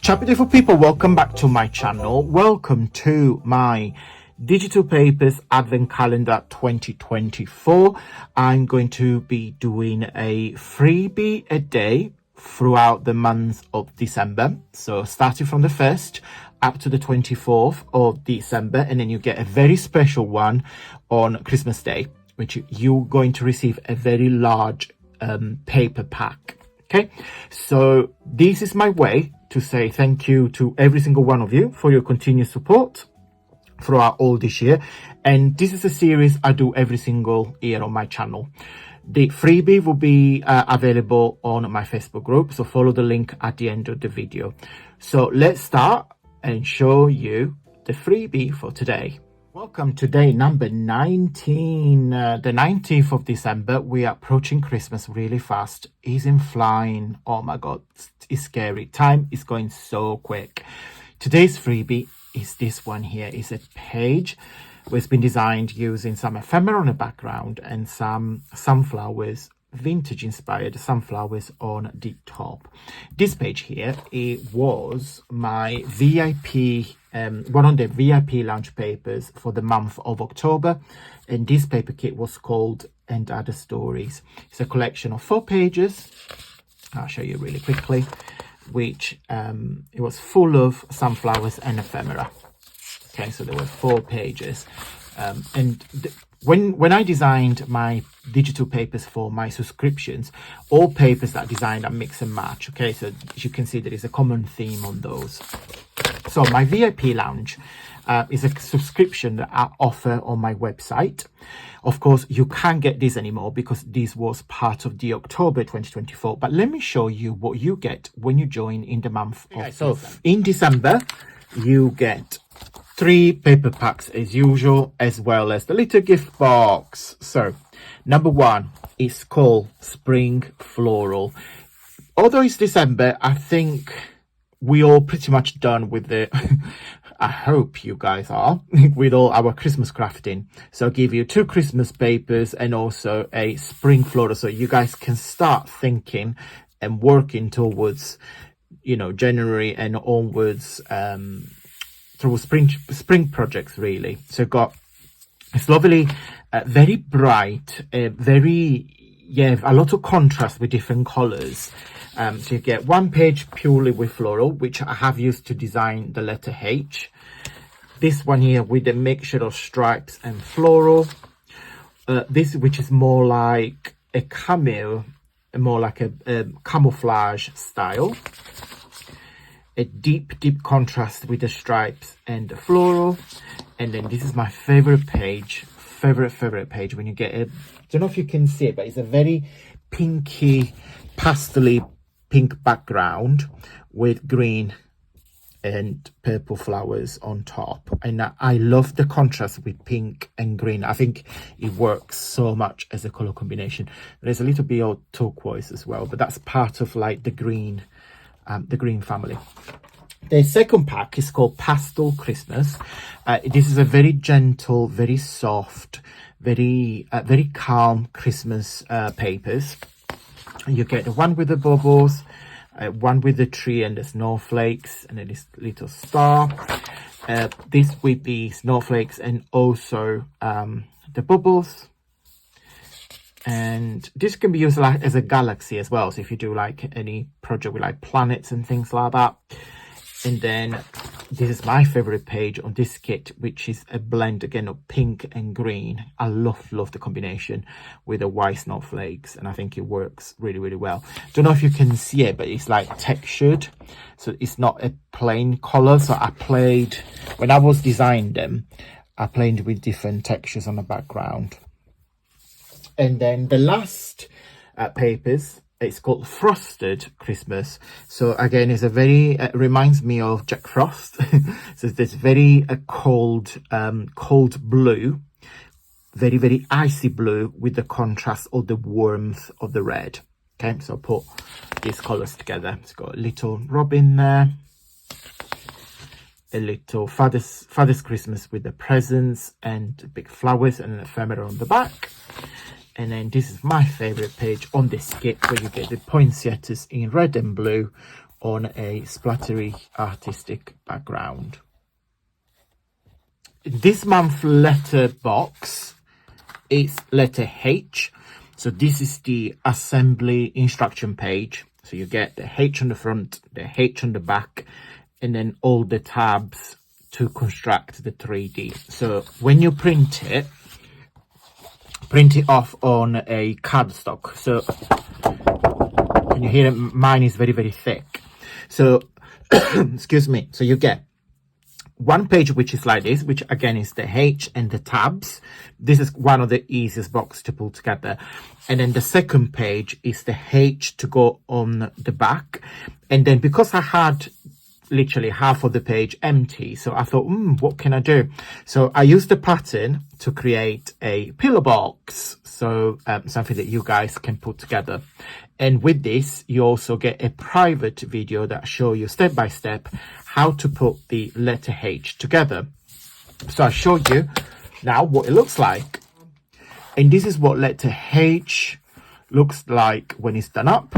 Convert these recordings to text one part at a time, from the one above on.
Chapter beautiful people, welcome back to my channel. Welcome to my digital papers advent calendar 2024. I'm going to be doing a freebie a day throughout the month of December, so starting from the 1st up to the 24th of December, and then you get a very special one on Christmas Day, which you're going to receive a very large paper pack. Okay, so this is my way to say thank you to every single one of you for your continued support throughout all this year. And this is a series I do every single year on my channel. The freebie will be available on my Facebook group, so follow the link at the end of the video. So let's start and show you the freebie for today. Welcome to day number 19, the 19th of December. We are approaching Christmas really fast. Isn't flying. Oh my God, it's scary. Time is going so quick. Today's freebie is this one here. It's a page which has been designed using some ephemera on the background and some sunflowers, vintage inspired sunflowers on the top. This page here, it was my VIP one of the VIP launch papers for the month of October, and this paper kit was called And Other Stories. It's a collection of 4 pages. I'll show you really quickly, which it was full of sunflowers and ephemera. Okay, so there were 4 pages, and when I designed my digital papers for my subscriptions, all papers that I designed are mix and match. Okay, so as you can see, there is a common theme on those. So my VIP lounge is a subscription that I offer on my website. Of course, you can't get this anymore because this was part of the October 2024. But let me show you what you get when you join in the month of December. So in December, you get 3 paper packs as usual, as well as the little gift box. So number 1 is called Spring Floral. Although it's December, I think we all pretty much done with the I hope you guys are with all our Christmas crafting. So I'll give you 2 Christmas papers and also a spring floral, so you guys can start thinking and working towards, you know, January and onwards, through spring projects really. So got it's lovely, very bright, a lot of contrast with different colors. So you get 1 page purely with floral, which I have used to design the letter H. This one here with a mixture of stripes and floral. This, which is more like a camel, more like a camouflage style. A deep contrast with the stripes and the floral. And then this is my favorite page, favorite page, when you get a, don't know if you can see it, but it's a very pinky, pastely pink background with green and purple flowers on top. And I love the contrast with pink and green. I think it works so much as a color combination. There's a little bit of turquoise as well, but that's part of like the green family. The second pack is called Pastel Christmas. This is a very gentle, very soft, very calm Christmas papers. You get the one with the bubbles, one with the tree and the snowflakes, and then this little star. This with the snowflakes and also the bubbles. And this can be used like as a galaxy as well, so if you do like any project with like planets and things like that. And then this is my favorite page on this kit, which is a blend again of pink and green. I love the combination with the white snowflakes, and I think it works really well. Don't know if you can see it, but it's like textured, so it's not a plain color. So I played, when I was designing them, I played with different textures on the background. And then the last papers, it's called Frosted Christmas. So again, it's a very reminds me of Jack Frost. So it's very cold blue, very icy blue with the contrast of the warmth of the red. Okay, so put these colors together. It's got a little robin there, a little Father's Christmas with the presents and big flowers and an ephemera on the back. And then this is my favorite page on this kit, where you get the poinsettias in red and blue on a splattery artistic background. This month letter box is letter H. So this is the assembly instruction page. So you get the H on the front, the H on the back, and then all the tabs to construct the 3D. So when you print it off on a cardstock. So can you hear it? Mine is very, very thick. So excuse me. So you get one page which is like this, which again is the H and the tabs. This is one of the easiest boxes to pull together. And then the second page is the H to go on the back. And then because I had literally half of the page empty, so I thought, what can I do? So I used the pattern to create a pillow box. So something that you guys can put together. And with this, you also get a private video that show you step by step how to put the letter H together. So I'll show you now what it looks like. And this is what letter H looks like when it's done up.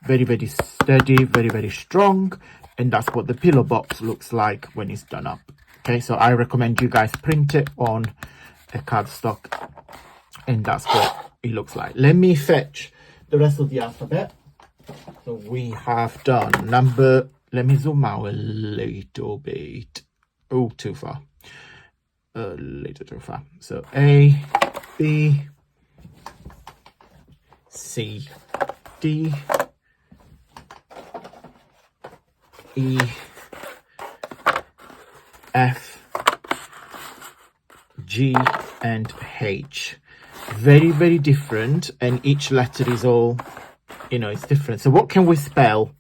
Very, very steady, very, very strong. And that's what the pillow box looks like when it's done up. Okay, so I recommend you guys print it on a cardstock. And that's what it looks like. Let me fetch the rest of the alphabet. So we have done number, let me zoom out a little bit. Oh, too far. A little too far. So A, B, C, D, E, F, G, and H. Very, very different, and each letter is all, you know, it's different. So what can we spell?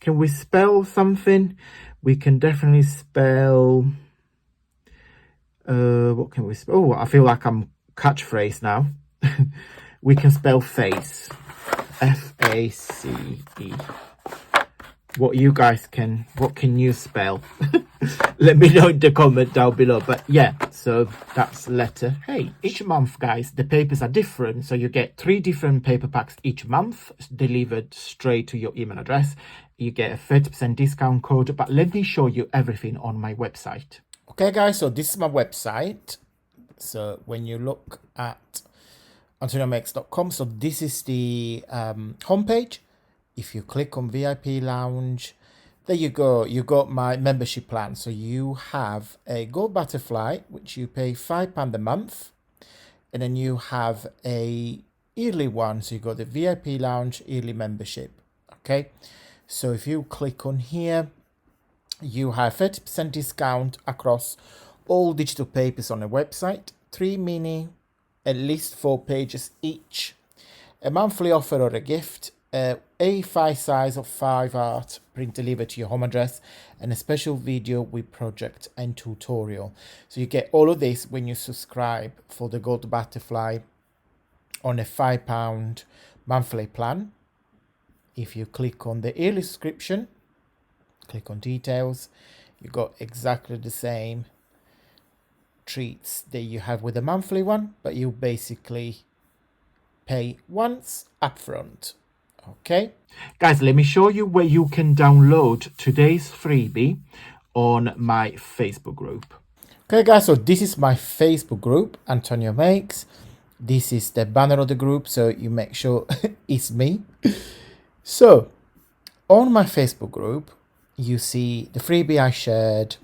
Can we spell something? We can definitely spell, what can we spell? Oh, I feel like I'm catchphrase now. We can spell face. F-A-C-E. What you guys can, what can you spell? Let me know in the comment down below. But yeah, so that's letter H. Each month, guys, the papers are different. So you get 3 different paper packs each month delivered straight to your email address. You get a 30% discount code. But let me show you everything on my website. Okay, guys, so this is my website. So when you look at AntonioMakes.com, so this is the homepage. If you click on VIP Lounge, there you go. You got my membership plan. So you have a Gold Butterfly, which you pay £5 a month. And then you have a yearly one. So you got the VIP Lounge yearly membership. Okay. So if you click on here, you have 30% discount across all digital papers on the website. 3 mini, at least 4 pages each. A monthly offer or a gift. A5 size of 5 art print delivered to your home address, and a special video with project and tutorial. So you get all of this when you subscribe for the Gold Butterfly on a £5 monthly plan. If you click on the yearly subscription, click on details, you got exactly the same treats that you have with the monthly one, but you basically pay once upfront. Okay, guys, let me show you where you can download today's freebie on my Facebook group. Okay, guys, so this is my Facebook group, Antonio Makes. This is the banner of the group, so you make sure it's me. So on my Facebook group, you see the freebie I shared,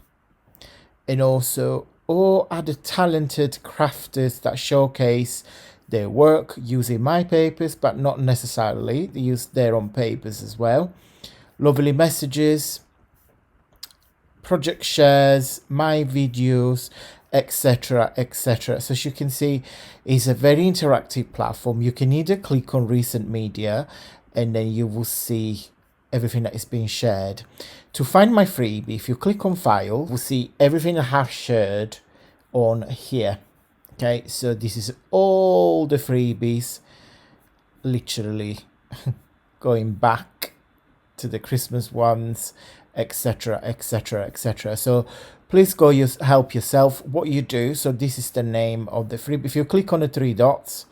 and also all other talented crafters that showcase their work using my papers, but not necessarily. They use their own papers as well. Lovely messages, project shares, my videos, etc, etc. So as you can see, it's a very interactive platform. You can either click on recent media and then you will see everything that is being shared. To find my freebie, if you click on file, you'll see everything I have shared on here. Okay, so this is all the freebies, literally going back to the Christmas ones, etc, etc, etc. So please go help yourself. What you do, so this is the name of the freebie. If you click on the 3 dots,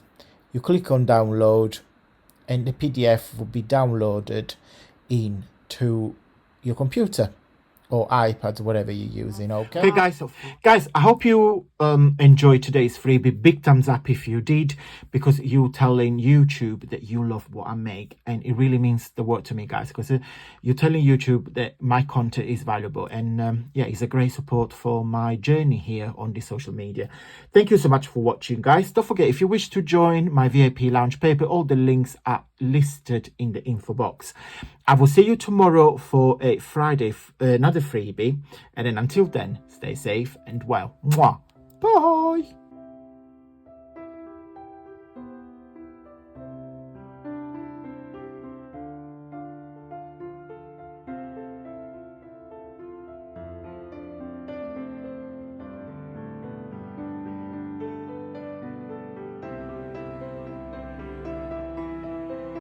you click on download, and the PDF will be downloaded into your computer or iPad, whatever you're using. Okay, guys. So, guys, I hope you enjoyed today's freebie. Big thumbs up if you did, because you telling YouTube that you love what I make, and it really means the world to me, guys. Because you're telling YouTube that my content is valuable, and yeah, it's a great support for my journey here on the social media. Thank you so much for watching, guys. Don't forget, if you wish to join my VIP lounge paper, all the links are listed in the info box. I will see you tomorrow for a Friday, another freebie. And then until then, stay safe and well. Mwah. Bye.